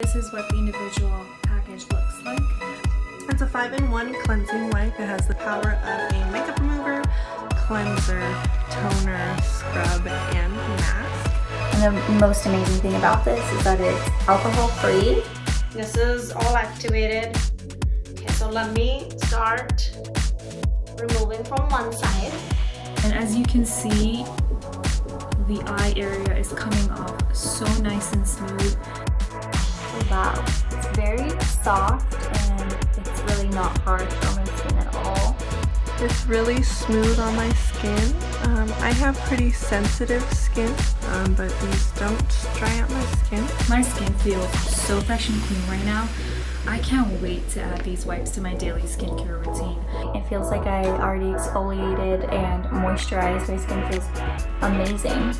This is what the individual package looks like. It's a 5-in-1 cleansing wipe. It has the power of a makeup remover, cleanser, toner, scrub, and mask. And the most amazing thing about this is that it's alcohol free. This is all activated. Okay, so let me start removing from one side. And as you can see, the eye area is coming off so nice and smooth. Wow, it's very soft and it's really not harsh on my skin at all. It's really smooth on my skin. I have pretty sensitive skin, but these don't dry out my skin. My skin feels so fresh and clean right now. I can't wait to add these wipes to my daily skincare routine. It feels like I already exfoliated and moisturized. My skin feels amazing.